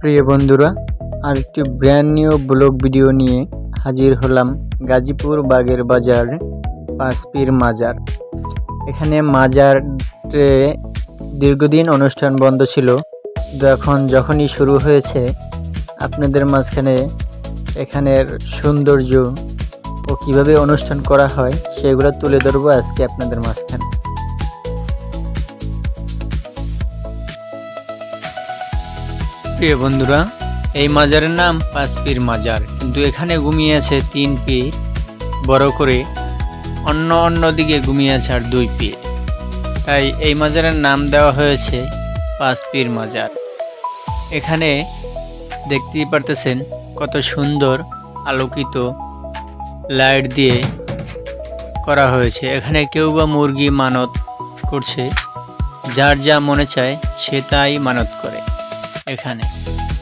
প্রিয় বন্ধুরা, আরেকটি ব্র্যান্ড নিউ ব্লগ ভিডিও নিয়ে হাজির হলাম গাজীপুর বাগের বাজার পাঁচপীর মাজার। এখানে মাজারে দীর্ঘদিন অনুষ্ঠান বন্ধ ছিল, কিন্তু এখন যখনই শুরু হয়েছে আপনাদের মাঝখানে এখানের সৌন্দর্য ও কিভাবে অনুষ্ঠান করা হয় সেগুলো তুলে ধরবো আজকে আপনাদের মাঝখানে। প্রিয় বন্ধুরা, এই মাজারের নাম পাঁচপীর মাজার, কিন্তু এখানে ঘুমিয়ে আছে 3 পীর, বড় করে অন্য দিকে ঘুমিয়ে আছে আর 2 পীর, তাই এই মাজারের নাম দেওয়া হয়েছে পাঁচপীর মাজার। এখানে দেখতেই পারতেছেন কত সুন্দর আলোকিত লাইট দিয়ে করা হয়েছে। এখানে কেউ বা মুরগি মানত করছে, যার যা মনে চায় সে তাই মানত করে।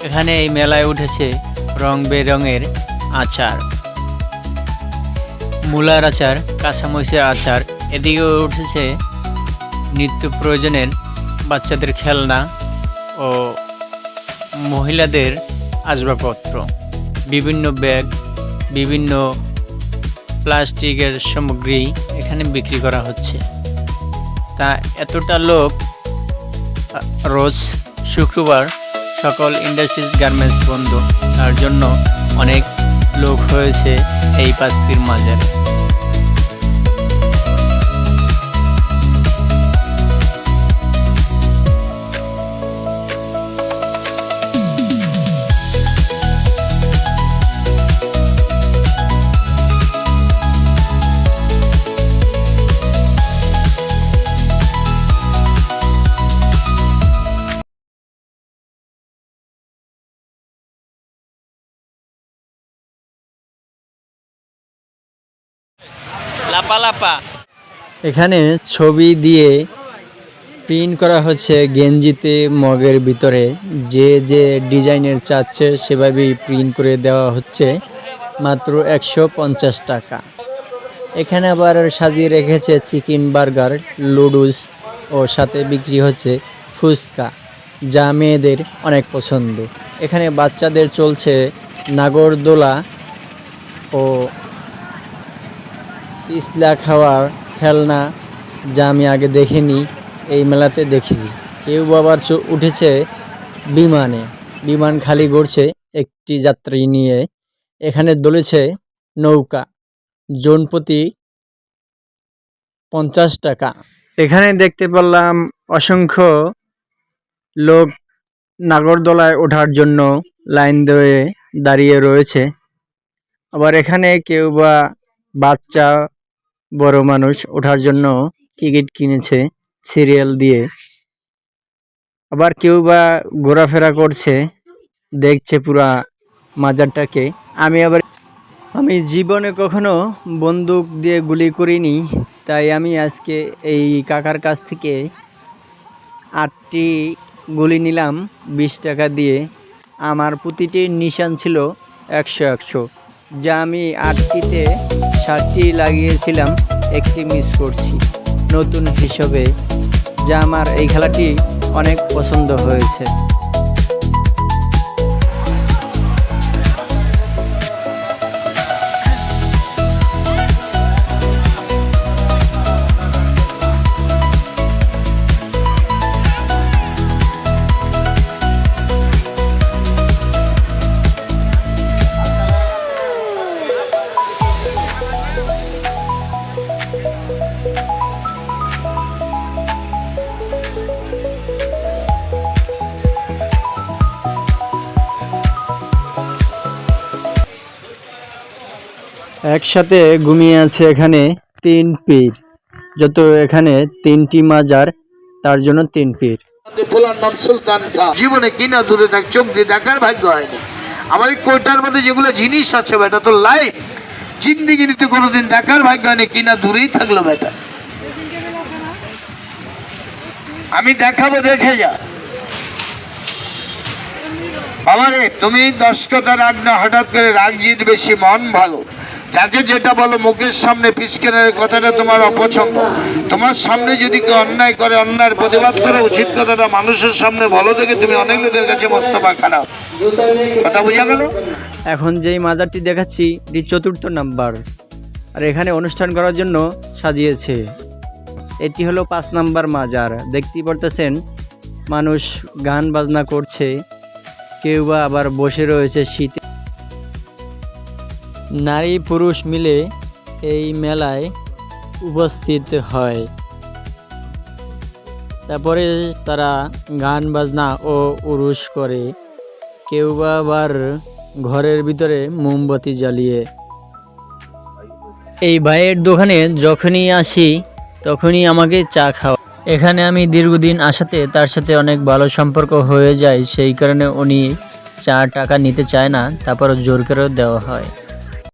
এখানে এই মেলায় উঠেছে রং বেরঙের আচার, মূলার আচার, কাঁচামরিচের আচার, এদিকেও উঠেছে নিত্য প্রয়োজনের বাচ্চাদের খেলনা ও মহিলাদের আসবাবপত্র, বিভিন্ন ব্যাগ, বিভিন্ন প্লাস্টিকের সামগ্রী এখানে বিক্রি করা হচ্ছে। তা এতটা লোক, রোজ শুক্রবার সকল ইন্ডাস্ট্রিজ গার্মেন্টস বন্ধ, তার জন্য অনেক লোক হয়েছে এই পাঁচপীর মাজারে। এখানে ছবি দিয়ে প্রিন্ট করা হচ্ছে গেঞ্জিতে, মগের ভিতরে যে যে ডিজাইনের চাচ্ছে সেভাবেই প্রিন্ট করে দেওয়া হচ্ছে, মাত্র 150 টাকা। এখানে আবার সাজিয়ে রেখেছে চিকেন বার্গার, লুডুস ও সাথে বিক্রি হচ্ছে ফুচকা, যা মেয়েদের অনেক পছন্দ। এখানে বাচ্চাদের চলছে নাগরদোলা ও পিছলা খাওয়ার খেলনা, যা আমি আগে দেখিনি, এই মেলাতে দেখেছি। কেউ আবার উঠেছে বিমানে, বিমান খালি ঘুরছে একটি যাত্রী নিয়ে। এখানে দোলেছে নৌকা, জনপ্রতি 50 টাকা। এখানে দেখতে পেলাম অসংখ্য লোক নাগরদোলায় ওঠার জন্য লাইন দিয়ে দাঁড়িয়ে রয়েছে। আবার এখানে কেউ বা বাচ্চা, বড় মানুষ ওঠার জন্য টিকিট কিনেছে সিরিয়াল দিয়ে। আবার কেউ বা ঘোরাফেরা করছে, দেখছে পুরা মাজারটাকে। আমি জীবনে কখনো বন্দুক দিয়ে গুলি করিনি, তাই আমি আজকে এই কাকার কাছ থেকে 8টি গুলি নিলাম 20 টাকা দিয়ে। আমার প্রতিটির নিশান ছিল 100, যা আমি 8টিতে 60টি লাগিয়েছিলাম, একটি মিস করছি নতুন হিসেবে, যা আমার এই খেলাটি অনেক পছন্দ হয়েছে। একসাথে ঘুমিয়ে আছে এখানে 3 পীর, যত এখানে 3টি মাজার, তার জন্য 3 পীর। জীবনে কিনা দূরে থাক, চোখ দিয়ে দেখার ভাগ্য হয়নি। আমার এই কোটার মধ্যে যেগুলো জিনিস আছে বেটা, তো লাইফ জিন্দিগিতে কোনোদিন দেখার ভাগ্য হয়নি, কিনা দূরেই থাকলো বেটা। আমি দেখাবো, দেখে যা বাবারে। তুমি 10 কথা রাগ না, হঠাৎ করে রাগ জিত বেশি, মন ভালো। যাকে যেটা বলো, মুখের সামনে পিসকেনের কথাটা তোমার অপছন্দ। তোমার সামনে যদি কেউ অন্যায় করে, অন্যায়ের প্রতিবাদ করে উচিত কথাটা মানুষের সামনে বলো, দেখে তুমি অনেক লোকের কাছে মস্তফা খারাপ। কথা বোঝা গেল? এখন যেই মাজারটি দেখাচ্ছি এটি 4র্থ নাম্বার, আর এখানে অনুষ্ঠান করার জন্য সাজিয়েছে। এটি হলো 5 নাম্বার মাজার। দেখতেই পারতেছেন মানুষ গান বাজনা করছে, কেউ বা আবার বসে রয়েছে শীতে। নারী পুরুষ মিলে এই মেলায় উপস্থিত হয়। তারপরে তারা গান বাজনা ও উরুস করে, কেউ বা আবার ঘরের ভিতরে মোমবাতি জ্বালিয়ে। এই ভাইয়ের দোকানে যখনই আসি তখনই আমাকে চা খাওয়া। এখানে আমি দীর্ঘদিন আসাতে তার সাথে অনেক ভালো সম্পর্ক হয়ে যায়, সেই কারণে উনি চা টাকা নিতে চায় না, তারপর জোর করে দেওয়া হয়।